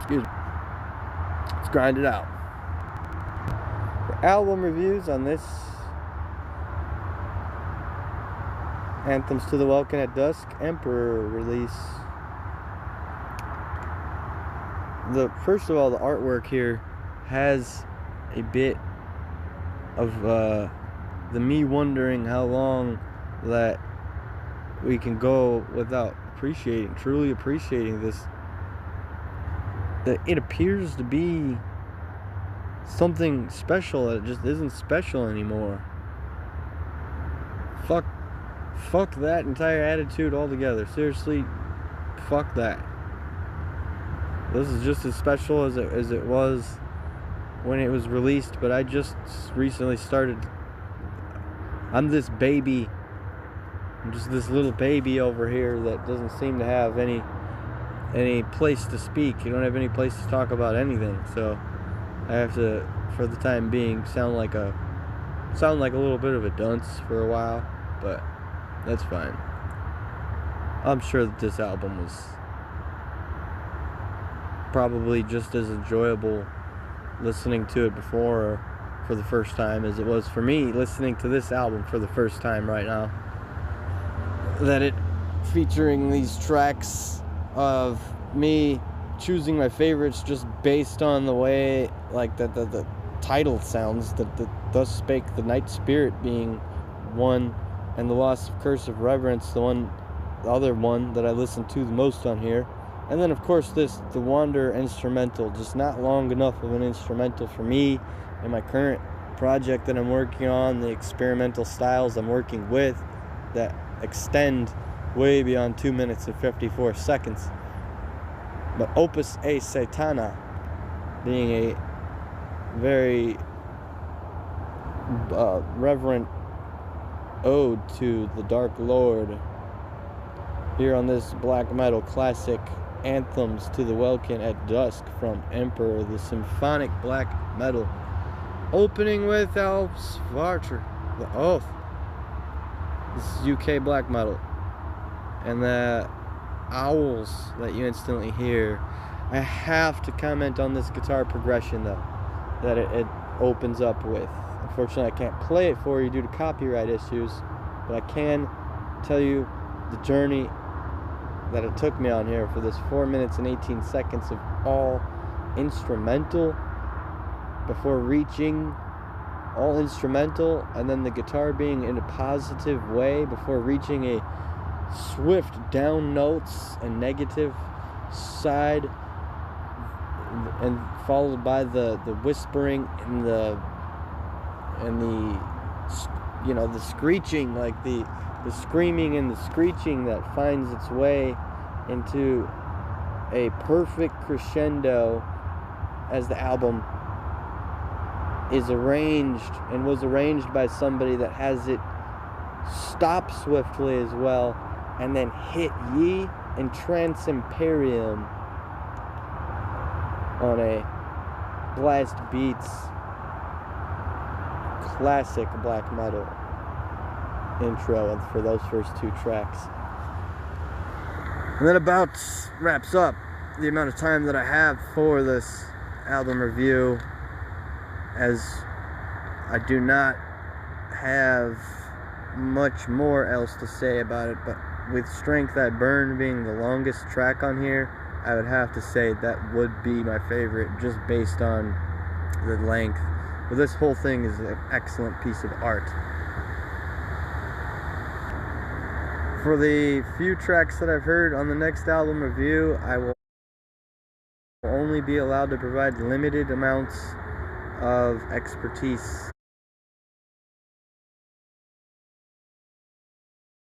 Excuse me. Let's grind it out. For album reviews on this Anthems to the Wilken at Dusk Emperor release. First of all, the artwork here has a bit of the me wondering how long that we can go without truly appreciating this. That it appears to be something special that just isn't special anymore. Fuck that entire attitude altogether. Seriously, fuck that. This is just as special as it was when it was released, but I just recently started. I'm this baby. I'm just this little baby over here that doesn't seem to have any place to speak. You don't have any place to talk about anything. So I have to, for the time being, sound like a little bit of a dunce for a while, but that's fine. I'm sure that this album was probably just as enjoyable listening to it before or for the first time as it was for me listening to this album for the first time right now. That it featuring these tracks of me choosing my favorites just based on the way like the title sounds, that Thus Spake the Night Spirit being one, and The Loss of Curse of Reverence, the other one that I listen to the most on here. And then of course the Wander instrumental, just not long enough of an instrumental for me in my current project that I'm working on, the experimental styles I'm working with that extend way beyond 2 minutes and 54 seconds. But Opus A Satana being a very reverent ode to the Dark Lord here on this black metal classic Anthems to the Wilken at Dusk from Emperor, the symphonic black metal, opening with Alps Varcher, the Oath. This is UK black metal, and the owls that you instantly hear. I have to comment on this guitar progression though that it opens up with. Unfortunately, I can't play it for you due to copyright issues, but I can tell you the journey that it took me on here for this 4 minutes and 18 seconds of all instrumental before reaching all instrumental, and then the guitar being in a positive way before reaching a swift down notes and negative side, and followed by the whispering and the screeching, like the screaming and the screeching that finds its way into a perfect crescendo as the album is arranged and was arranged by somebody that has it stop swiftly as well and then hit Ye and Trance Imperium on a Blast Beats classic black metal intro for those first two tracks. And that about wraps up the amount of time that I have for this album review, as I do not have much more else to say about it. But with Strength I Burn being the longest track on here, I would have to say that would be my favorite just based on the length. But this whole thing is an excellent piece of art. For the few tracks that I've heard on the next album review, I will only be allowed to provide limited amounts of expertise